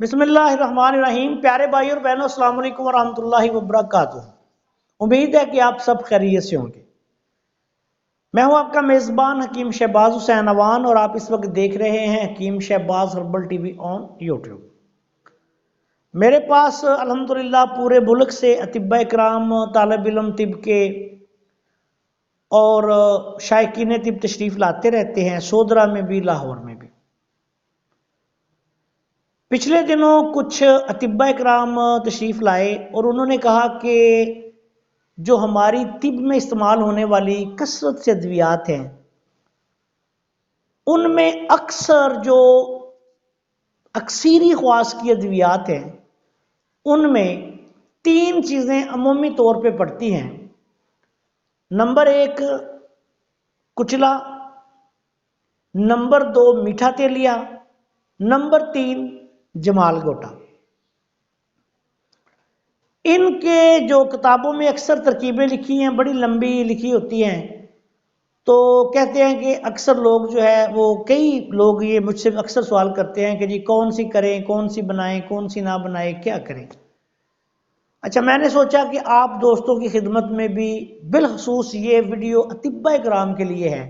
बिस्मिल्लाहिर्रहमानिर्रहीम। प्यारे भाई और बहनों, अस्सलाम वालेकुम वरहमतुल्लाहि वबरकातुहू। उम्मीद है कि आप सब खैरियत से होंगे। मैं हूं आपका मेज़बान हकीम शहबाज हुसैन अवान और आप इस वक्त देख रहे हैं Hakim Shahbaz herbal TV on YouTube. मेरे पास अल्हम्दुलिल्लाह पूरे मुल्क से अतिब्बा इकराम, तालिब इल्म तिब के और शायकीन तिब तशरीफ़ लाते रहते हैं, सोदरा में भी लाहौर में भी। पिछले दिनों कुछ अतिब्बा इकराम तशरीफ़ लाए और उन्होंने कहा कि जो हमारी तिब में इस्तेमाल होने वाली कसरत से अद्वियात हैं, उनमें अक्सर जो अक्सीरी ख्वास की अद्वियात हैं, उनमें तीन चीज़ें अमूमी तौर पे पड़ती हैं। नंबर एक कुचला, नंबर दो मीठा तेलिया, नंबर तीन जमाल गोटा। इनके जो किताबों में अक्सर तरकीबें लिखी हैं, बड़ी लंबी लिखी होती हैं। तो कहते हैं कि अक्सर लोग जो है वो कई लोग ये मुझसे अक्सर सवाल करते हैं कि जी कौन सी करें, कौन सी बनाएं, कौन सी ना बनाएं, क्या करें। अच्छा, मैंने सोचा कि आप दोस्तों की खिदमत में भी बिलखसूस ये वीडियो अतिब्बा इकराम के लिए है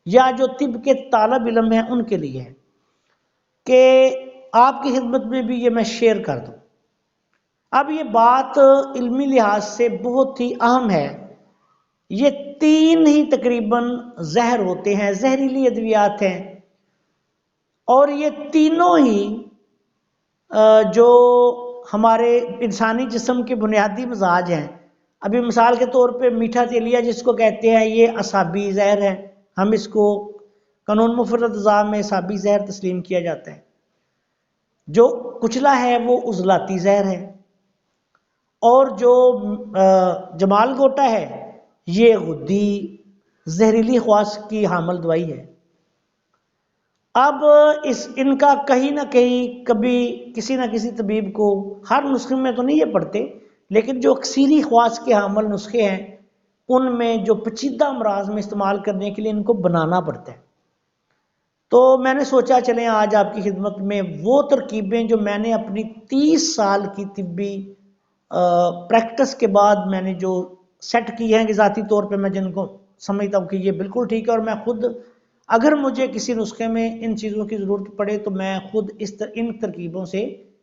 या जो तिब के तालिब इल्म हैं उनके लिए है कि आपकी खिदमत में भी ये मैं शेयर कर दूं। अब ये बात इल्मी लिहाज से बहुत ही अहम है। ये तीन ही तकरीबन जहर होते हैं, जहरीली अद्वियात हैं, और ये तीनों ही जो हमारे इंसानी जिस्म के बुनियादी मिजाज हैं। अभी मिसाल के तौर पे मीठा तेलिया जिसको कहते हैं, ये असाबी जहर है। हम इसको कानून मुफर्रद अज़ा में असाबी जहर तस्लीम किया जाता है। जो कुचला है वो उजलाती जहर है, और जो जमाल गोटा है ये गुद्दी जहरीली ख्वास की हामल दवाई है। अब इनका कहीं ना कहीं कभी किसी ना किसी तबीब को, हर नुस्खे में तो नहीं ये पड़ते, लेकिन जो अक्सीरी ख्वास के हामल नुस्खे हैं उनमें जो पेचीदा अमराज में इस्तेमाल करने के लिए इनको बनाना पड़ता है। तो मैंने सोचा चलें आज आपकी खिदमत में वो तरकीबें जो मैंने अपनी 30 साल की तिब्बी प्रैक्टिस के बाद मैंने जो सेट की हैं कि ज़ाती तौर पे मैं जिनको समझता हूँ कि ये बिल्कुल ठीक है, और मैं खुद अगर मुझे किसी नुस्खे में इन चीज़ों की ज़रूरत पड़े तो मैं खुद इन तरकीबों से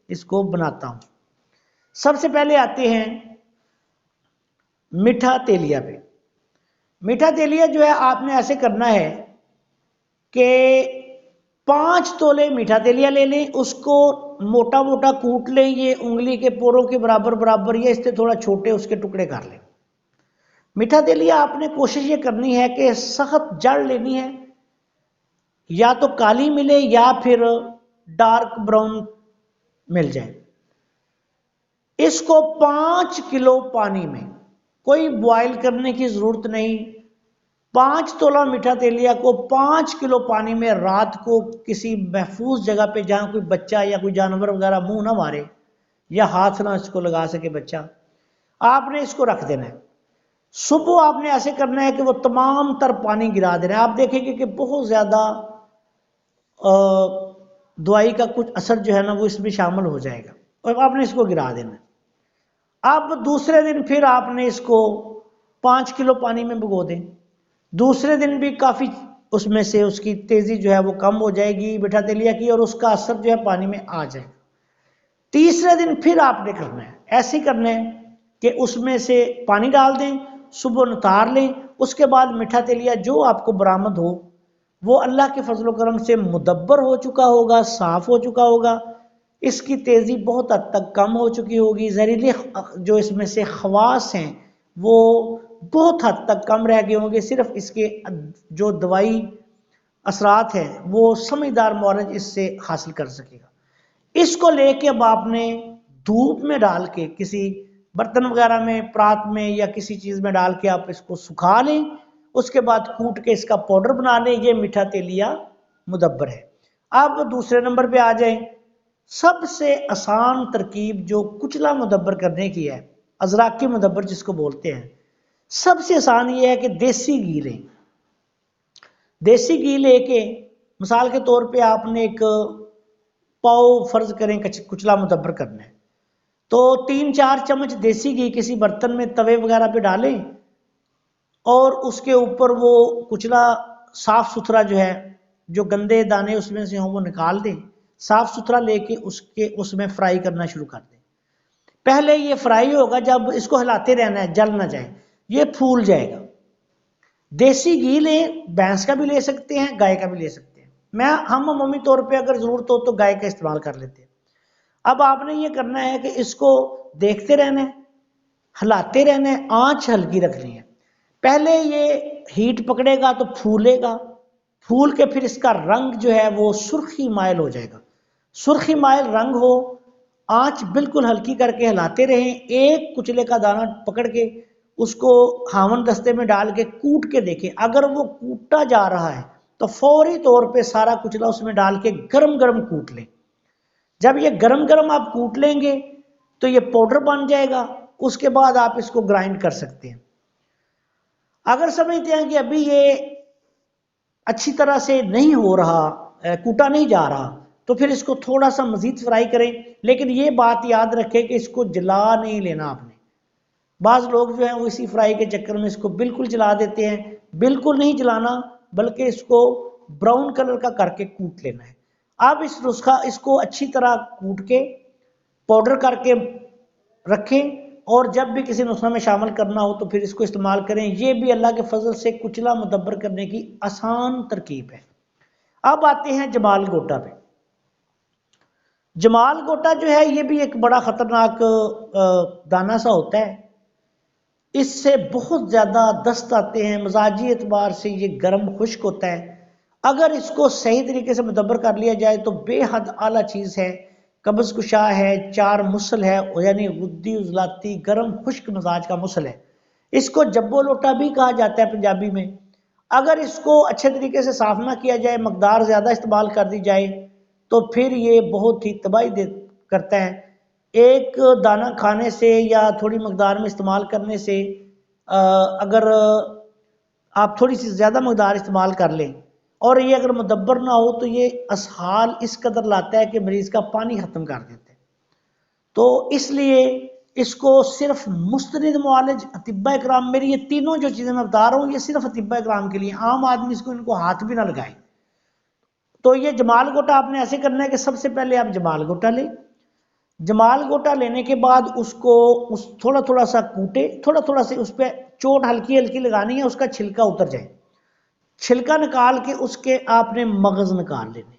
इसको बनाता हूँ। सबसे पहले आते हैं मीठा तेलिया पे। मीठा तेलिया जो है आपने ऐसे करना है कि 5 तोले मीठा तेलिया ले लें, उसको मोटा मोटा कूट लें, ये उंगली के पोरों के बराबर बराबर या इससे थोड़ा छोटे उसके टुकड़े कर लें। मीठा तेलिया आपने कोशिश ये करनी है कि सख्त जड़ लेनी है, या तो काली मिले या फिर डार्क ब्राउन मिल जाए। इसको 5 किलो पानी में, कोई बॉयल करने की जरूरत नहीं, 5 तोला मीठा तेलिया को 5 किलो पानी में रात को किसी महफूज जगह पे जहां कोई बच्चा या कोई जानवर वगैरह मुंह ना मारे या हाथ ना इसको लगा सके बच्चा, आपने इसको रख देना है। सुबह आपने ऐसे करना है कि वो तमाम तर पानी गिरा देना है। आप देखेंगे कि बहुत ज्यादा दवाई का कुछ असर जो है ना वो इसमें शामिल हो जाएगा, और आपने इसको गिरा देना है। अब दूसरे दिन फिर आपने इसको 5 किलो पानी में भिगो दें। दूसरे दिन भी काफ़ी उसमें से उसकी तेज़ी जो है वो कम हो जाएगी मीठा तेलिया की, और उसका असर जो है पानी में आ जाएगा। तीसरे दिन फिर आपने करना है, ऐसे करना है कि उसमें से पानी डाल दें, सुबह उतार लें। उसके बाद मीठा तेलिया जो आपको बरामद हो वो अल्लाह के फजल करम से मुदब्बर हो चुका होगा, साफ़ हो चुका होगा, इसकी तेज़ी बहुत हद तक कम हो चुकी होगी, जहरीले जो इसमें से खवास हैं वो बहुत हद तक कम रह गए होंगे। सिर्फ इसके जो दवाई असरात हैं वो समझदार मौरज इससे हासिल कर सकेगा। इसको लेके अब आपने धूप में डाल के किसी बर्तन वगैरह में, परात में या किसी चीज़ में डाल के आप इसको सुखा लें। उसके बाद कूट के इसका पाउडर बना लें। ये मीठा तेलिया मुदब्बर है। अब दूसरे नंबर पे आ जाएं। सबसे आसान तरकीब जो कुचला मुदब्बर करने की है, अजराकी मुदब्बर जिसको बोलते हैं, सबसे आसान ये है कि देसी घी लें। देसी घी लेके मिसाल के तौर पे आपने एक पाव फर्ज करें कुचला मुदब्बर करना है, तो 3-4 चम्मच देसी घी किसी बर्तन में तवे वगैरह पे डालें और उसके ऊपर वो कुचला साफ सुथरा जो है, जो गंदे दाने उसमें से हों वो निकाल दें, साफ सुथरा लेके उसमें फ्राई करना शुरू कर दें। पहले ये फ्राई होगा, जब इसको हिलाते रहना है, जल ना जाए, ये फूल जाएगा। देसी घी लें, भैंस का भी ले सकते हैं, गाय का भी ले सकते हैं। हम अमूमी तौर पे अगर जरूरत हो तो गाय का इस्तेमाल कर लेते हैं। अब आपने ये करना है कि इसको देखते रहना है, हिलाते रहना है, आंच हल्की रखनी है। पहले ये हीट पकड़ेगा तो फूलेगा, फूल के फिर इसका रंग जो है वो सुर्खी माइल हो जाएगा। सुर्खी माइल रंग हो, आंच बिल्कुल हल्की करके हिलाते रहें। एक कुचले का दाना पकड़ के उसको हावन दस्ते में डाल के कूट के देखें, अगर वो कूटा जा रहा है तो फौरी तौर पे सारा कुचला उसमें डाल के गरम गरम कूट लें। जब ये गरम गरम आप कूट लेंगे तो ये पाउडर बन जाएगा। उसके बाद आप इसको ग्राइंड कर सकते हैं। अगर समझते हैं कि अभी ये अच्छी तरह से नहीं हो रहा, कूटा नहीं जा रहा, तो फिर इसको थोड़ा सा मजीद फ्राई करें। लेकिन ये बात याद रखें कि इसको जला नहीं लेना आपने। बाज लोग जो है वो इसी फ्राई के चक्कर में इसको बिल्कुल जला देते हैं। बिल्कुल नहीं जलाना, बल्कि इसको ब्राउन कलर का करके कूट लेना है। अब इसको अच्छी तरह कूट के पाउडर करके रखें, और जब भी किसी नुस्खा में शामिल करना हो तो फिर इसको इस्तेमाल करें। ये भी अल्लाह के फजल से कुचला मुदब्बर करने की आसान तरकीब है। अब आते हैं जमाल गोटा पे। जमाल गोटा जो है ये भी एक बड़ा खतरनाक दाना सा होता है। इससे बहुत ज़्यादा दस्त आते हैं, मिजाजी एतबार से ये गर्म खुश्क होता है। अगर इसको सही तरीके से मुदब्बर कर लिया जाए तो बेहद आला चीज़ है। कब्ज़ कुशा है, चार मुसल है, यानी गुद्दी उजलाती गर्म खुश्क मिजाज का मुसल है। इसको जब्बो लोटा भी कहा जाता है पंजाबी में। अगर इसको अच्छे तरीके से साफ ना किया जाए, मकदार ज़्यादा इस्तेमाल कर दी जाए, तो फिर ये बहुत ही तबाही करता है। एक दाना खाने से या थोड़ी मकदार में इस्तेमाल करने से, अगर आप थोड़ी सी ज़्यादा मकदार इस्तेमाल कर लें और ये अगर मुदब्बर ना हो, तो ये असहाल इस कदर लाता है कि मरीज़ का पानी ख़त्म कर देते हैं। तो इसलिए इसको सिर्फ मुस्तनिद मुआलिज अतिब्बा इकराम, मेरी ये तीनों जो चीज़ें मैं बता रहा हूँ ये सिर्फ अतिब्बा इकराम के लिए, आम आदमी इसको इनको हाथ भी ना लगाए। तो ये जमाल गोटा आपने ऐसे करना है कि सबसे पहले आप जमाल गोटा लें। जमाल गोटा लेने के बाद उसको थोड़ा थोड़ा सा कूटे, थोड़ा थोड़ा से उस पर चोट हल्की हल्की लगानी है, उसका छिलका उतर जाए। छिलका निकाल के उसके आपने मगज निकाल लेने।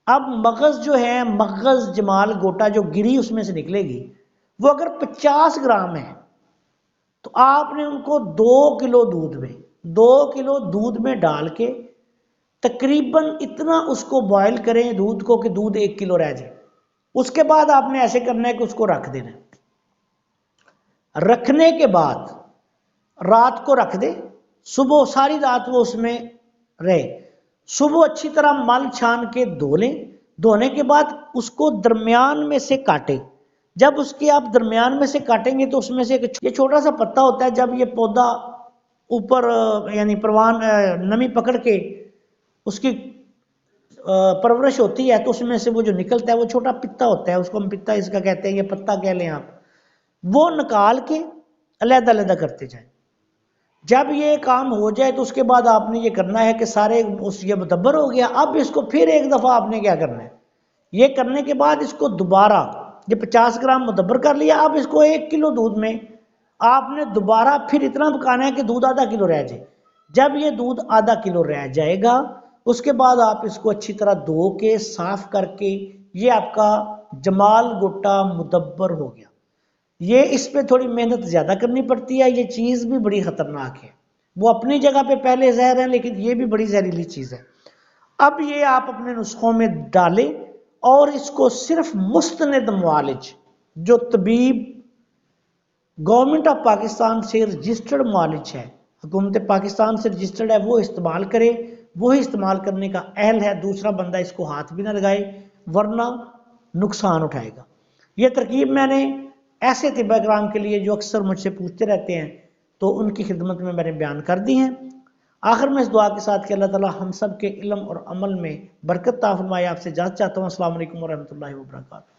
अब मगज जो है, मगज जमाल गोटा जो गिरी उसमें से निकलेगी, वो अगर 50 ग्राम है तो आपने उनको 2 किलो दूध में डाल के तकरीबन इतना उसको बॉयल करें दूध को कि दूध 1 किलो रह जाए। उसके बाद आपने ऐसे करना है कि उसको रख देना है। रखने के बाद रात को रख दे, सुबह सारी रात वो उसमें रहे। सुबह अच्छी तरह मल छान के धो लें। धोने के बाद उसको दरमियान में से काटें। जब उसके आप दरमियान में से काटेंगे तो उसमें से ये छोटा सा पत्ता होता है। जब ये पौधा ऊपर यानी परवान नमी पकड़ के उसकी परवरिश होती है तो उसमें से वो जो निकलता है वो छोटा पित्ता होता है, उसको हम पित्ता इसका कहते हैं, ये पत्ता कह लें आप। वो निकाल के अलग अलग करते जाएं। जब ये काम हो जाए तो उसके बाद आपने ये करना है कि सारे ये मुदब्बर हो गया। अब इसको फिर एक दफ़ा आपने क्या करना है, ये करने के बाद इसको दोबारा, ये 50 ग्राम मुदब्बर कर लिया, अब इसको 1 किलो दूध में आपने दोबारा फिर इतना पकाना है कि दूध आधा किलो रह जाए। जब ये दूध आधा किलो रह जाएगा उसके बाद आप इसको अच्छी तरह धो के साफ करके, ये आपका जमाल गोटा मुदब्बर हो गया। ये इस पे थोड़ी मेहनत ज़्यादा करनी पड़ती है, ये चीज़ भी बड़ी ख़तरनाक है। वो अपनी जगह पे पहले जहर है, लेकिन ये भी बड़ी जहरीली चीज़ है। अब ये आप अपने नुस्खों में डालें और इसको सिर्फ मुस्तनद मुआलिज, जो तबीब गवर्नमेंट ऑफ पाकिस्तान से रजिस्टर्ड मुआलिज है, हुकूमत पाकिस्तान से रजिस्टर्ड है, वो इस्तेमाल करे। वही इस्तेमाल करने का अहल है, दूसरा बंदा इसको हाथ भी ना लगाए, वरना नुकसान उठाएगा। ये तरकीब मैंने ऐसे तिब्बा कराम के लिए जो अक्सर मुझसे पूछते रहते हैं, तो उनकी खिदमत में मैंने बयान कर दी हैं। आखिर में इस दुआ के साथ कि अल्लाह ताला हम सब के इल्म और अमल में बरकत अता फरमाए, आपसे इजाज़त चाहता हूँ। अस्सलाम वालेकुम व रहमतुल्लाहि व बरकातहू।